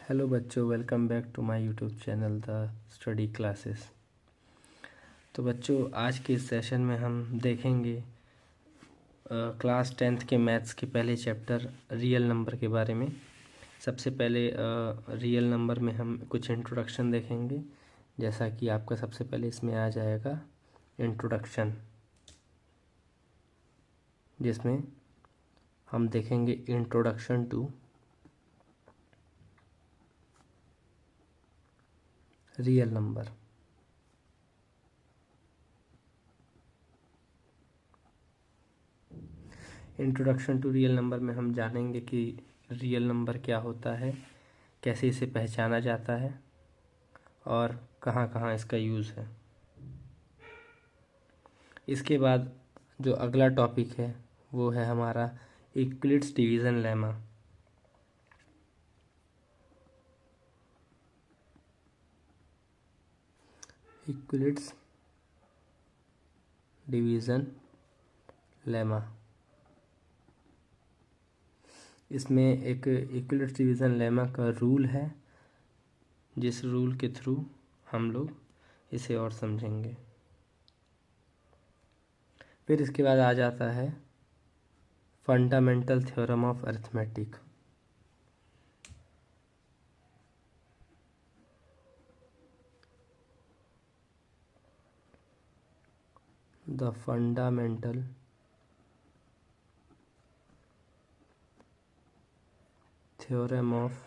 Hello बच्चों, welcome back to my YouTube channel the study classes. तो बच्चों, आज के इस सेशन में हम देखेंगे क्लास 10th के मैथ्स के पहले चैप्टर रियल नंबर के बारे में। सबसे पहले रियल नंबर में हम कुछ इंट्रोडक्शन देखेंगे, जैसा कि आपका सबसे पहले इसमें आ जाएगा इंट्रोडक्शन, जिसमें हम देखेंगे introduction to real number. Introduction to real number में हम जानेंगे कि रियल नंबर क्या होता है, कैसे इसे पहचाना जाता है और कहाँ कहाँ इसका यूज़ है। इसके बाद जो अगला टॉपिक है वो है हमारा Euclid's division lemma. Euclid's division lemma, इसमें एक यूक्लिड्स डिवीज़न लेमा का रूल है, जिस रूल के थ्रू हम लोग इसे और समझेंगे। फिर इसके बाद आ जाता है fundamental theorem of arithmetic. The fundamental theorem of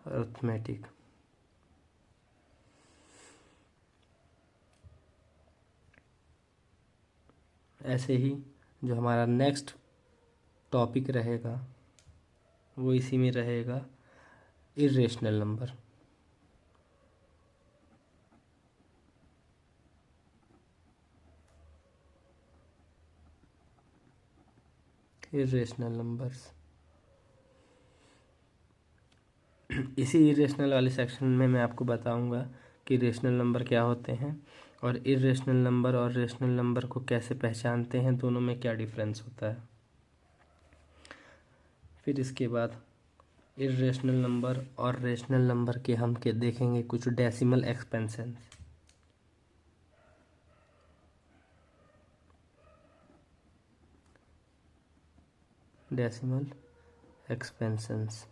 arithmetic. ऐसे ही जो हमारा नेक्स्ट टॉपिक रहेगा वो इसी में रहेगा, इर्रेशनल नंबर। इर्रेशनल नंबर्स, इसी इरेशनल वाले सेक्शन में मैं आपको बताऊंगा कि रेशनल नंबर क्या होते हैं और इरेशनल नंबर और रेशनल नंबर को कैसे पहचानते हैं, दोनों में क्या डिफरेंस होता है। फिर इसके बाद इरेशनल नंबर और रेशनल नंबर के हम के देखेंगे कुछ decimal expansion. Decimal expansions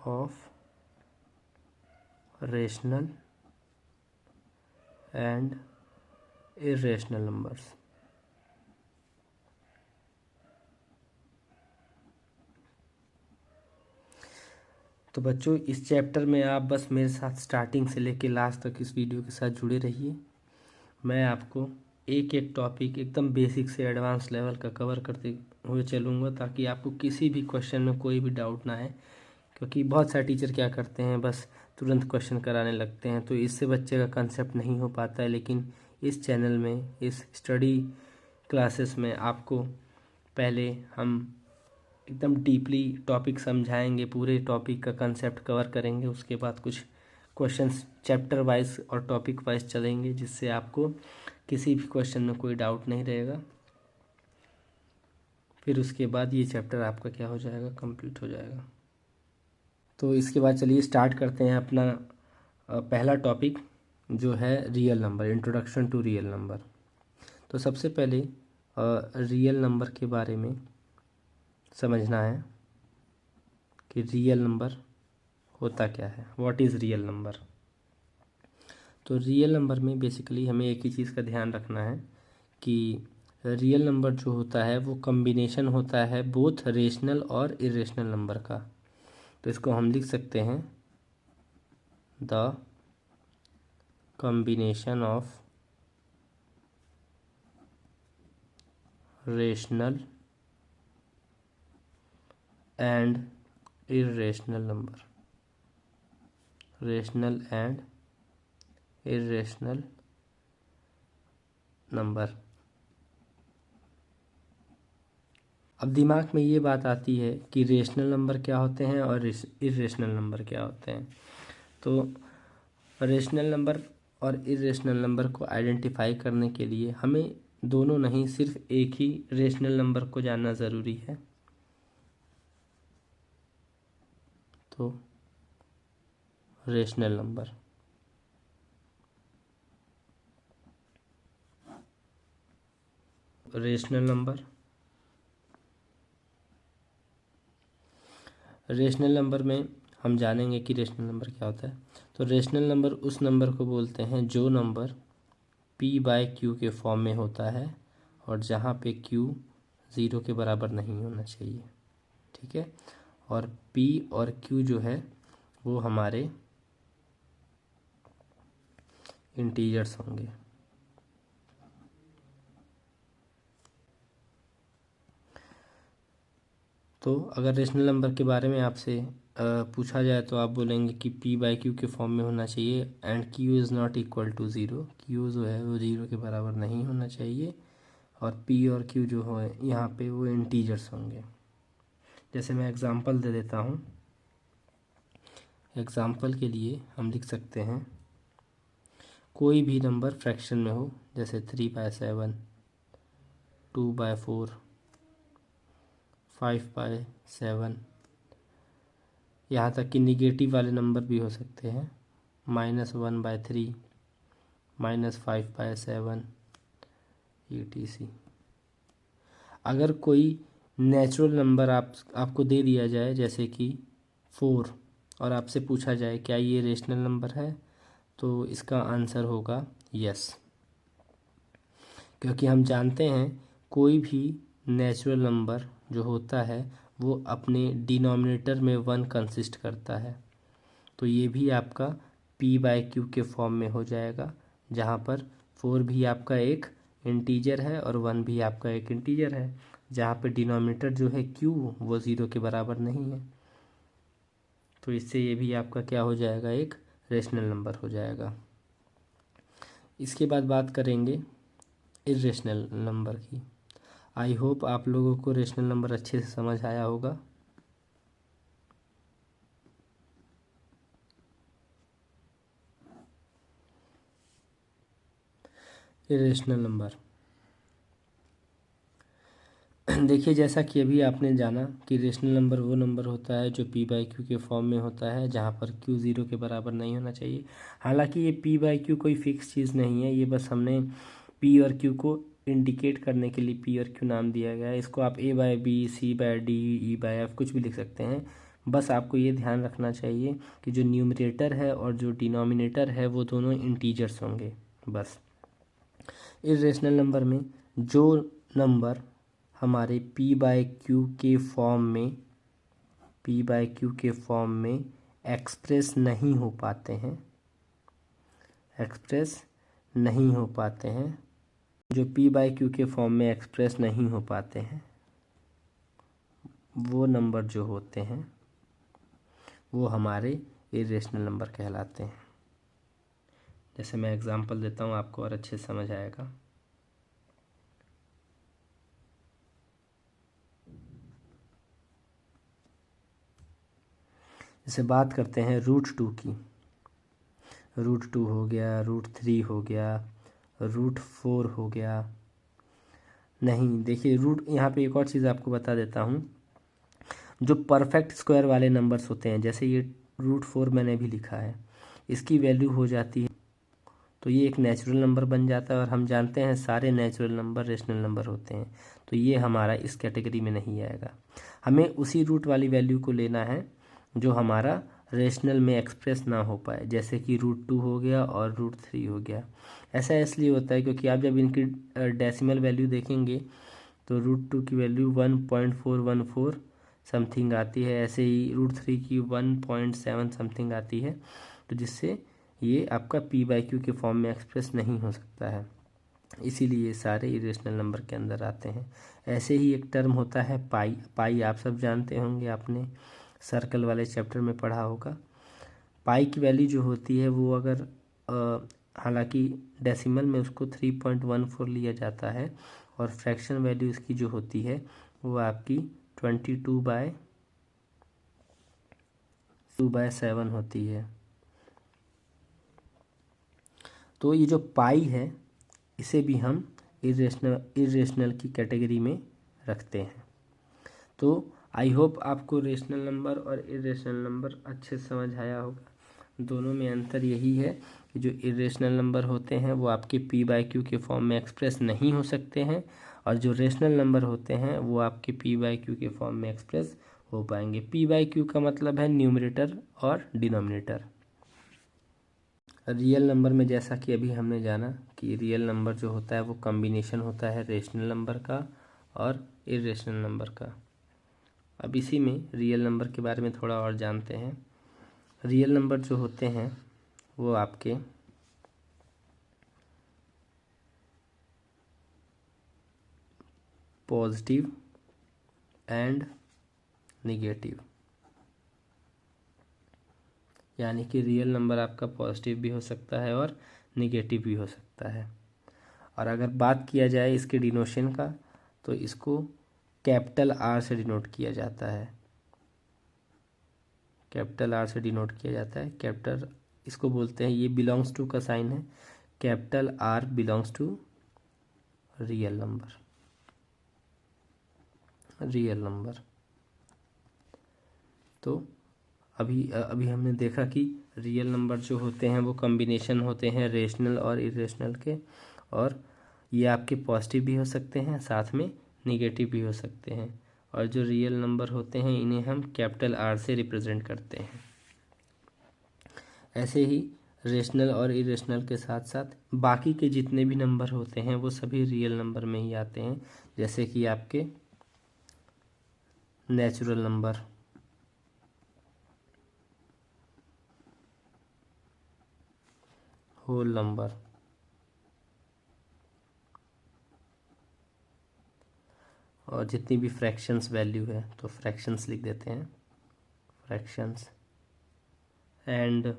of rational and irrational numbers. तो बच्चों, इस चैप्टर में आप बस मेरे साथ स्टार्टिंग से लेके लास्ट तक इस वीडियो के साथ जुड़े रहिए। मैं आपको एक एक टॉपिक एकदम बेसिक से एडवांस लेवल का कवर करते हुए चलूँगा, ताकि आपको किसी भी क्वेश्चन में कोई भी डाउट ना है। क्योंकि बहुत सारे टीचर क्या करते हैं, बस तुरंत क्वेश्चन कराने लगते हैं, तो इससे बच्चे का कंसेप्ट नहीं हो पाता है। लेकिन इस चैनल में, इस स्टडी क्लासेस में आपको पहले हम एकदम डीपली टॉपिक समझाएंगे, पूरे टॉपिक का कंसेप्ट कवर करेंगे। उसके बाद कुछ क्वेश्चंस चैप्टर वाइज और टॉपिक वाइज चलेंगे, जिससे आपको किसी भी क्वेश्चन में कोई डाउट नहीं रहेगा। फिर उसके बाद ये चैप्टर आपका क्या हो जाएगा, कंप्लीट हो जाएगा। तो इसके बाद चलिए स्टार्ट करते हैं अपना पहला टॉपिक, जो है real number, introduction to real number. तो सबसे पहले रियल नंबर के बारे में समझना है कि रियल नंबर होता क्या है, व्हाट इज़ रियल नंबर। तो रियल नंबर में बेसिकली हमें एक ही चीज़ का ध्यान रखना है कि रियल नंबर जो होता है वो कम्बिनेशन होता है बोथ रेशनल और इरेशनल नंबर का। तो इसको हम लिख सकते हैं the combination of rational and irrational number. Rational and irrational number. अब दिमाग में ये बात आती है कि रेशनल नंबर क्या होते हैं और इरेशनल नंबर क्या होते हैं। तो रेशनल नंबर और इरेशनल नंबर को आइडेंटिफाई करने के लिए हमें दोनों नहीं, सिर्फ एक ही रेशनल नंबर को जानना ज़रूरी है। तो rational number, rational number, rational number में हम जानेंगे कि रेशनल नंबर क्या होता है। तो रेशनल नंबर उस नंबर को बोलते हैं जो नंबर p बाय q के फॉर्म में होता है और जहाँ पे q 0 के बराबर नहीं होना चाहिए। ठीक है, और p और q जो है वो हमारे इंटीजर्स होंगे। तो अगर रेशनल नंबर के बारे में आपसे पूछा जाए तो आप बोलेंगे कि p बाई क्यू के फॉर्म में होना चाहिए and q is not equal to zero, q जो है वो 0 के बराबर नहीं होना चाहिए और p और q जो हो यहाँ पे वो इंटीजर्स होंगे। जैसे मैं एग्ज़ाम्पल दे देता हूँ। एग्ज़ाम्पल के लिए हम लिख सकते हैं कोई भी नंबर फ्रैक्शन में हो, जैसे 3/7, 2/4, 5/7, यहाँ तक कि निगेटिव वाले नंबर भी हो सकते हैं, -1/3, -5/7 etc। अगर कोई नेचुरल नंबर आपको दे दिया जाए जैसे कि 4 और आपसे पूछा जाए क्या ये रेशनल नंबर है, तो इसका आंसर होगा यस, क्योंकि हम जानते हैं कोई भी नेचुरल नंबर जो होता है वो अपने डिनोमिनेटर में 1 कंसिस्ट करता है। तो ये भी आपका p बाय क्यू के फॉर्म में हो जाएगा, जहाँ पर 4 भी आपका एक इंटीजर है और 1 भी आपका एक इंटीजर है, जहाँ पे डिनोमिनेटर जो है q वो 0 के बराबर नहीं है। तो इससे ये भी आपका क्या हो जाएगा, एक रेशनल नंबर हो जाएगा। इसके बाद बात करेंगे इर्रेशनल नंबर की। आई होप आप लोगों को रेशनल नंबर अच्छे से समझ आया होगा। इरेशनल नंबर देखिए, जैसा कि अभी आपने जाना कि रेशनल नंबर वो नंबर होता है जो p बाई क्यू के फॉर्म में होता है, जहाँ पर q 0 के बराबर नहीं होना चाहिए। हालांकि ये p बाई क्यू कोई फिक्स चीज़ नहीं है, ये बस हमने p और q को इंडिकेट करने के लिए p और q नाम दिया गया है। इसको आप a by b, c by d, e by f कुछ भी लिख सकते हैं। बस आपको ये ध्यान रखना चाहिए कि जो न्यूमरेटर है और जो डिनोमिनेटर है वो दोनों इंटीजर्स होंगे। बस इर्रेशनल नंबर में जो नंबर हमारे p बाय क्यू के फॉर्म में एक्सप्रेस नहीं हो पाते हैं, जो p बाय क्यू के फॉर्म में एक्सप्रेस नहीं हो पाते हैं, वो नंबर जो होते हैं वो हमारे इर्रेशनल नंबर कहलाते हैं। जैसे मैं एग्जांपल देता हूँ आपको और अच्छे से समझ आएगा। जैसे बात करते हैं √2 की, √2 हो गया, √3 हो गया, √4 हो गया। नहीं, देखिए यहाँ पे एक और चीज़ आपको बता देता हूँ। जो परफेक्ट स्क्वायर वाले नंबर्स होते हैं, जैसे ये √4 मैंने भी लिखा है, इसकी वैल्यू हो जाती है तो ये एक नेचुरल नंबर बन जाता है, और हम जानते हैं सारे नेचुरल नंबर रेशनल नंबर होते हैं, तो ये हमारा इस कैटेगरी में नहीं आएगा। हमें उसी रूट वाली वैल्यू को लेना है जो हमारा रेशनल में एक्सप्रेस ना हो पाए, जैसे कि √2 हो गया और √3 हो गया। ऐसा इसलिए होता है क्योंकि आप जब इनकी डेसिमल वैल्यू देखेंगे तो √2 की वैल्यू 1.414 समथिंग आती है, ऐसे ही √3 की 1.7 समथिंग आती है, तो जिससे ये आपका p बाई क्यू के फॉर्म में एक्सप्रेस नहीं हो सकता है, इसीलिए ये सारे इरेशनल नंबर के अंदर आते हैं। ऐसे ही एक टर्म होता है पाई। पाई आप सब जानते होंगे, आपने सर्कल वाले चैप्टर में पढ़ा होगा। पाई की वैल्यू जो होती है वो अगर हालांकि डेसिमल में उसको 3.14 लिया जाता है और फ्रैक्शन वैल्यू इसकी जो होती है वो आपकी 22/7 होती है। तो ये जो पाई है इसे भी हम इरेशनल की कैटेगरी में रखते हैं। तो आई होप आपको रेशनल नंबर और इरेशनल नंबर अच्छे से समझ आया होगा। दोनों में अंतर यही है कि जो इरेशनल नंबर होते हैं वो आपके पी बाई क्यू के फॉर्म में एक्सप्रेस नहीं हो सकते हैं, और जो रेशनल नंबर होते हैं वो आपके पी बाई क्यू के फॉर्म में एक्सप्रेस हो पाएंगे। पी बाई क्यू का मतलब है न्यूमरेटर और डिनोमिनेटर। रियल नंबर में जैसा कि अभी हमने जाना कि रियल नंबर जो होता है वो कॉम्बिनेशन होता है रेशनल नंबर का और इरेशनल नंबर का। अब इसी में रियल नंबर के बारे में थोड़ा और जानते हैं। रियल नंबर जो होते हैं वो आपके पॉजिटिव एंड निगेटिव, यानी कि रियल नंबर आपका पॉजिटिव भी हो सकता है और निगेटिव भी हो सकता है। और अगर बात किया जाए इसके डिनोशन का, तो इसको कैपिटल आर से डिनोट किया जाता है। कैपिटल आर से डिनोट किया जाता है। कैपिटल इसको बोलते हैं, ये बिलोंग्स टू का साइन है। Capital R belongs to real number. Real number तो अभी अभी हमने देखा कि रियल नंबर जो होते हैं वो कॉम्बिनेशन होते हैं रेशनल और इरेशनल के, और ये आपके पॉजिटिव भी हो सकते हैं, साथ में निगेटिव भी हो सकते हैं। और जो रियल नंबर होते हैं इन्हें हम कैपिटल आर से रिप्रेजेंट करते हैं। ऐसे ही रेशनल और इरेशनल के साथ साथ बाकी के जितने भी नंबर होते हैं वो सभी रियल नंबर में ही आते हैं। जैसे कि आपके नेचुरल नंबर, होल नंबर, और जितनी भी फ्रैक्शंस वैल्यू है तो फ्रैक्शंस लिख देते हैं, फ्रैक्शंस। एंड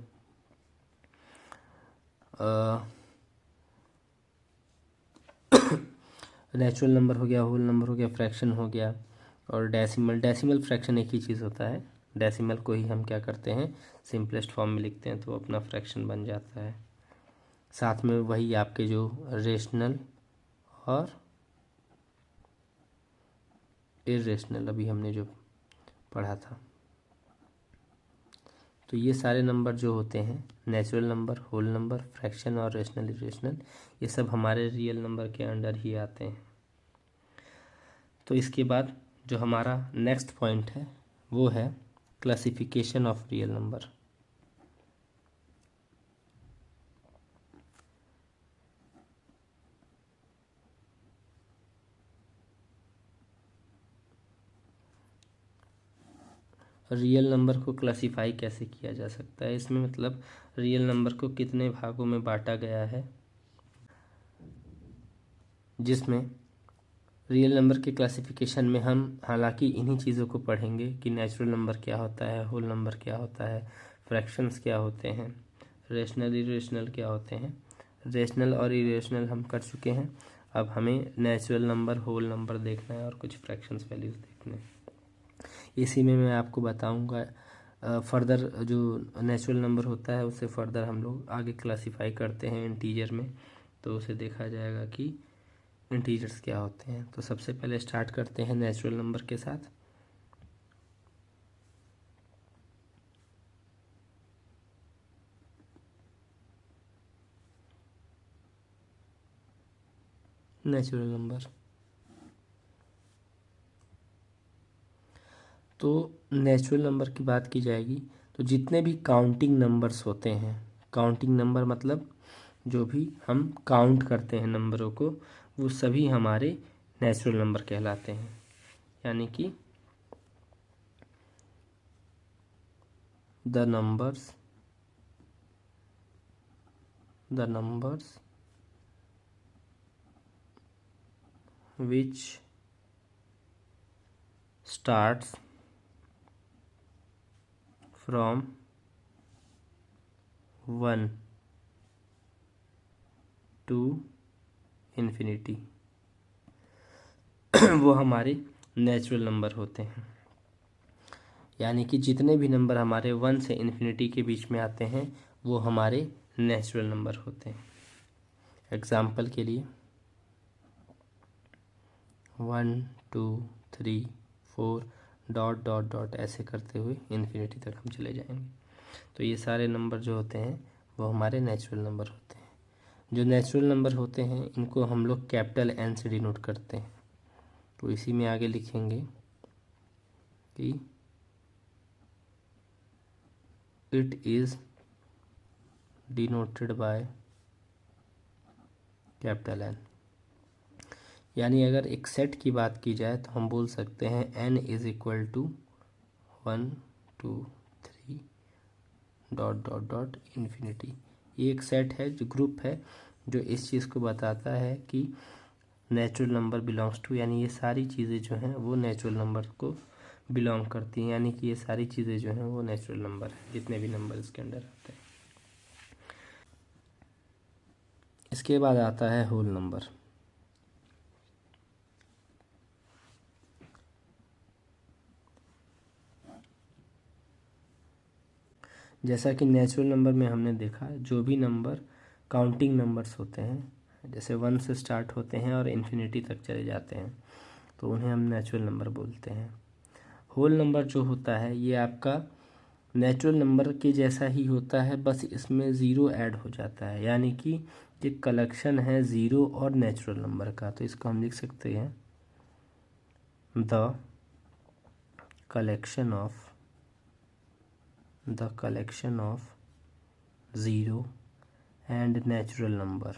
नेचुरल नंबर हो गया, होल नंबर हो गया, फ्रैक्शन हो गया, और डेसिमल फ्रैक्शन एक ही चीज़ होता है। डेसिमल को ही हम क्या करते हैं, सिंपलेस्ट फॉर्म में लिखते हैं तो अपना फ्रैक्शन बन जाता है। साथ में वही आपके जो रेशनल और इरेशनल अभी हमने जो पढ़ा था, तो ये सारे नंबर जो होते हैं natural number, whole number, fraction और रेशनल इरेशनल, ये सब हमारे रियल नंबर के अंडर ही आते हैं। तो इसके बाद जो हमारा नेक्स्ट पॉइंट है वो है classification of real number. Real number को क्लासिफाई कैसे किया जा सकता है, इसमें मतलब रियल नंबर को कितने भागों में बांटा गया है, जिसमें रियल नंबर के क्लासिफिकेशन में हम हालांकि इन्हीं चीज़ों को पढ़ेंगे कि नेचुरल नंबर क्या होता है, होल नंबर क्या होता है, फ्रैक्शंस क्या होते हैं, रेशनल इरेशनल क्या होते हैं। रेशनल और इरेशनल हम कर चुके हैं, अब हमें नेचुरल नंबर, होल नंबर देखना है और कुछ फ्रैक्शंस वैल्यूज़ देखने हैं। इसी में मैं आपको बताऊंगा फर्दर जो नेचुरल नंबर होता है उससे फर्दर हम लोग आगे क्लासिफाई करते हैं इंटीजर में, तो उसे देखा जाएगा कि इंटीजर्स क्या होते हैं। तो सबसे पहले स्टार्ट करते हैं नेचुरल नंबर के साथ। नेचुरल नंबर, तो नेचुरल नंबर की बात की जाएगी तो जितने भी काउंटिंग नंबर्स होते हैं, काउंटिंग नंबर मतलब जो भी हम काउंट करते हैं नंबरों को, वो सभी हमारे नेचुरल नंबर कहलाते हैं। यानी कि the numbers which starts from 1 to infinity वो हमारे नेचुरल नंबर होते हैं। यानी कि जितने भी नंबर हमारे 1 से इन्फिनिटी के बीच में आते हैं वो हमारे नेचुरल नंबर होते हैं। एग्जाम्पल के लिए 1 2 3 4 डॉट डॉट डॉट ऐसे करते हुए इन्फिनिटी तक हम चले जाएंगे। तो ये सारे नंबर जो होते हैं वो हमारे नेचुरल नंबर होते हैं। जो नेचुरल नंबर होते हैं इनको हम लोग कैपिटल एन से डिनोट करते हैं। तो इसी में आगे लिखेंगे कि it is denoted by capital N. यानी अगर एक सेट की बात की जाए तो हम बोल सकते हैं n is equal to 1 2 3 dot dot dot infinity. ये एक सेट है, जो ग्रुप है, जो इस चीज़ को बताता है कि नेचुरल नंबर बिलोंग्स टू, यानी ये सारी चीज़ें जो हैं वो नेचुरल नंबर को बिलोंग करती हैं। यानी कि ये सारी चीज़ें जो हैं वो नेचुरल नंबर हैं, जितने भी नंबर इसके अंडर आते हैं। इसके बाद आता है होल नंबर। जैसा कि नेचुरल नंबर में हमने देखा, जो भी नंबर काउंटिंग नंबर्स होते हैं, जैसे 1 से स्टार्ट होते हैं और इन्फिनिटी तक चले जाते हैं, तो उन्हें हम नेचुरल नंबर बोलते हैं। होल नंबर जो होता है ये आपका नेचुरल नंबर के जैसा ही होता है, बस इसमें ज़ीरो ऐड हो जाता है। यानी कि ये कलेक्शन है ज़ीरो और नेचुरल नंबर का। तो इसको हम लिख सकते हैं the collection of zero and natural number.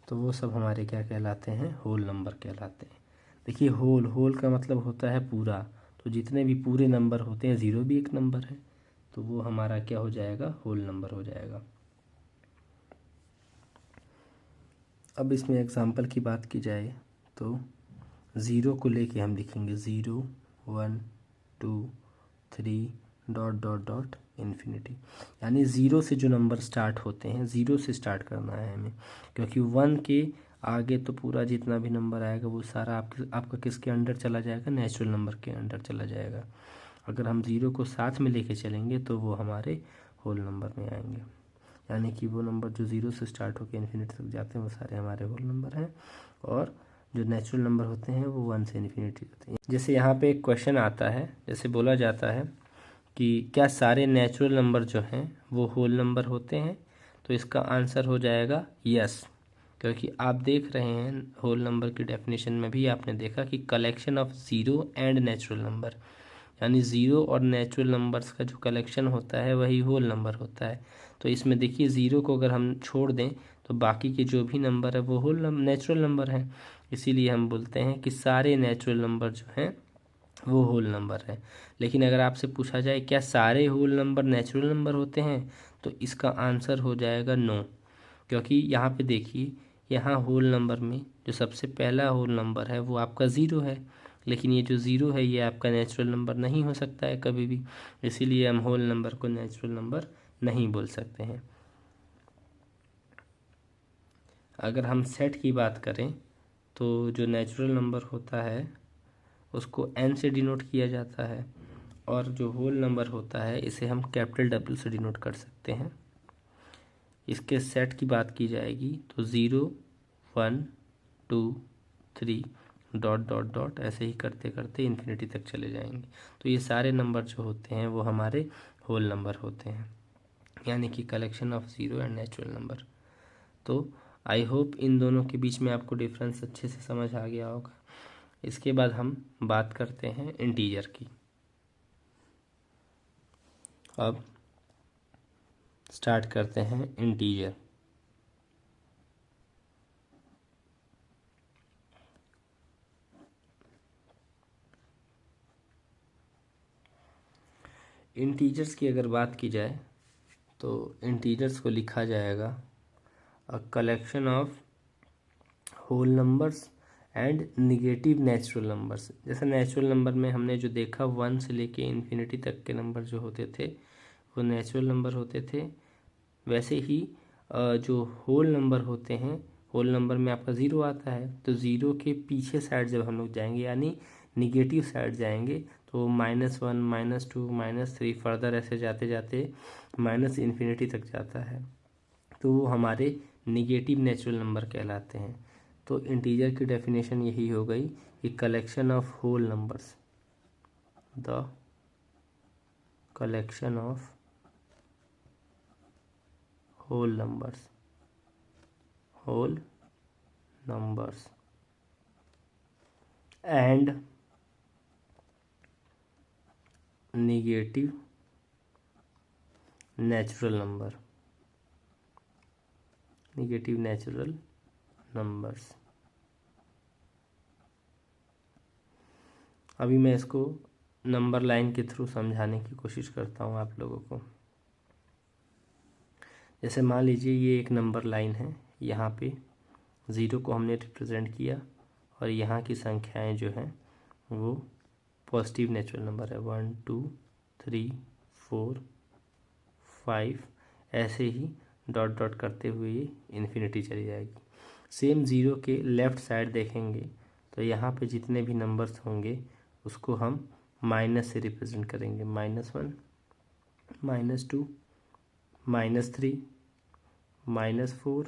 तो वो सब हमारे क्या कहलाते हैं, होल नंबर कहलाते हैं। देखिए होल का मतलब होता है पूरा, तो जितने भी पूरे नंबर होते हैं, ज़ीरो भी एक नंबर है, तो वो हमारा क्या हो जाएगा, होल नंबर हो जाएगा। अब इसमें एग्जांपल की बात की जाए तो ज़ीरो को लेके हम लिखेंगे 0 1 2 3 डॉट डॉट डॉट इन्फिनिटी। यानी ज़ीरो से जो नंबर स्टार्ट होते हैं, ज़ीरो से स्टार्ट करना है हमें, क्योंकि 1 के आगे तो पूरा जितना भी नंबर आएगा वो सारा आपका किसके अंडर चला जाएगा, नेचुरल नंबर के अंडर चला जाएगा। अगर हम ज़ीरो को साथ में लेके चलेंगे तो वो हमारे होल नंबर में आएंगे। यानी कि वो नंबर जो ज़ीरो से स्टार्ट होकर इन्फिनिटी तक जाते हैं वो सारे हमारे होल नंबर हैं, और जो नेचुरल नंबर होते हैं वो 1 से इन्फिनिटी होते हैं। जैसे यहाँ पे एक क्वेश्चन आता है, जैसे बोला जाता है कि क्या सारे नेचुरल नंबर जो हैं वो होल नंबर होते हैं, तो इसका आंसर हो जाएगा यस। क्योंकि आप देख रहे हैं होल नंबर की डेफिनेशन में भी आपने देखा कि collection of zero and natural number, यानी ज़ीरो और नेचुरल नंबर्स का जो कलेक्शन होता है वही होल नंबर होता है। तो इसमें देखिए ज़ीरो को अगर हम छोड़ दें तो बाकी के जो भी नंबर है वो नेचुरल नंबर हैं। इसीलिए हम बोलते हैं कि सारे नेचुरल नंबर जो हैं वो होल नंबर है। लेकिन अगर आपसे पूछा जाए क्या सारे होल नंबर नेचुरल नंबर होते हैं, तो इसका आंसर हो जाएगा नो। क्योंकि यहाँ पे देखिए, यहाँ होल नंबर में जो सबसे पहला होल नंबर है वो आपका ज़ीरो है, लेकिन ये जो ज़ीरो है ये आपका नेचुरल नंबर नहीं हो सकता है कभी भी। इसीलिए हम होल नंबर को नेचुरल नंबर नहीं बोल सकते हैं। अगर हम सेट की बात करें तो जो नेचुरल नंबर होता है उसको n से डिनोट किया जाता है, और जो होल नंबर होता है इसे हम कैपिटल W से डिनोट कर सकते हैं। इसके सेट की बात की जाएगी तो 0 1 2 3 डॉट डॉट डॉट ऐसे ही करते करते इन्फिनिटी तक चले जाएंगे। तो ये सारे नंबर जो होते हैं वो हमारे होल नंबर होते हैं, यानी कि collection of zero and natural number. तो आई होप इन दोनों के बीच में आपको डिफरेंस अच्छे से समझ आ गया होगा। इसके बाद हम बात करते हैं इंटीजर की। अब स्टार्ट करते हैं इंटीजर। इंटीजर्स की अगर बात की जाए तो इंटीजर्स को लिखा जाएगा a collection of whole numbers and negative natural numbers. जैसे नेचुरल नंबर में हमने जो देखा 1 से लेके इन्फिनिटी तक के नंबर जो होते थे वो नेचुरल नंबर होते थे, वैसे ही जो होल नंबर होते हैं, होल नंबर में आपका ज़ीरो आता है, तो ज़ीरो के पीछे साइड जब हम लोग जाएंगे यानी निगेटिव साइड जाएंगे तो -1 -2 -3 फर्दर ऐसे जाते जाते -इन्फिनिटी तक जाता है, तो वो हमारे निगेटिव नेचुरल नंबर कहलाते हैं। तो इंटीजर की डेफिनेशन यही हो गई कि collection of whole numbers, the collection of whole numbers and negative natural numbers. अभी मैं इसको नंबर लाइन के थ्रू समझाने की कोशिश करता हूँ आप लोगों को। जैसे मान लीजिए ये एक नंबर लाइन है, यहाँ पे 0 को हमने रिप्रेजेंट किया और यहाँ की संख्याएं जो हैं वो पॉजिटिव नेचुरल नंबर है, 1 2 3 4 5, ऐसे ही डॉट डॉट करते हुए ये इन्फिनिटी चली जाएगी। सेम 0 के लेफ़्ट साइड देखेंगे तो यहाँ पे जितने भी नंबर्स होंगे उसको हम माइनस से रिप्रेजेंट करेंगे, -1 -2 -3 -4,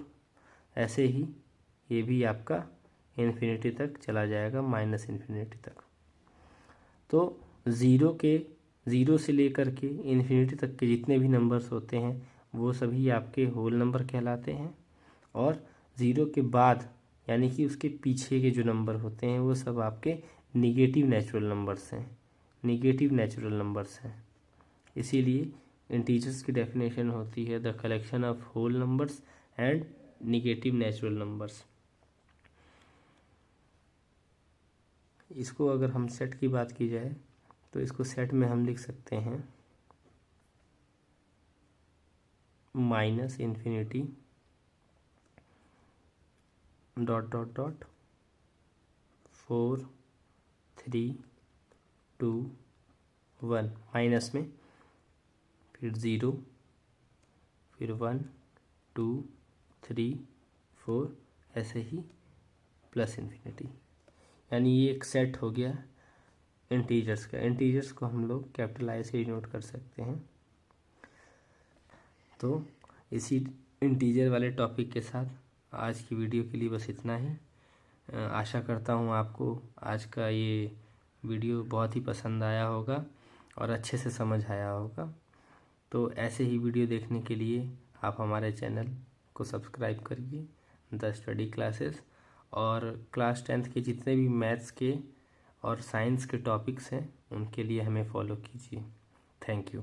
ऐसे ही ये भी आपका इन्फिनिटी तक चला जाएगा, -इन्फिनिटी तक। तो 0 से लेकर के इन्फिनिटी तक के जितने भी नंबर्स होते हैं वो सभी आपके होल नंबर कहलाते हैं, और 0 के बाद यानी कि उसके पीछे के जो नंबर होते हैं वो सब आपके निगेटिव नेचुरल नंबर्स हैं। इसीलिए इंटीजर्स की डेफिनेशन होती है the collection of whole numbers and negative natural numbers. इसको अगर हम सेट की बात की जाए तो इसको सेट में हम लिख सकते हैं -infinity dot dot dot 4 3 2 1, minus में फिर 0 फिर 1 2 3 4, ऐसे ही प्लस इन्फिनिटी। यानी ये एक सेट हो गया इंटीजर्स का। इंटीजर्स को हम लोग कैपिटल आई से नोट कर सकते हैं। तो इसी इंटीजर वाले टॉपिक के साथ आज की वीडियो के लिए बस इतना ही। आशा करता हूँ आपको आज का ये वीडियो बहुत ही पसंद आया होगा और अच्छे से समझ आया होगा। तो ऐसे ही वीडियो देखने के लिए आप हमारे चैनल को सब्सक्राइब करिए, द स्टडी क्लासेस, और क्लास 10th के जितने भी मैथ्स के और साइंस के टॉपिक्स हैं उनके लिए हमें फॉलो कीजिए। Thank you.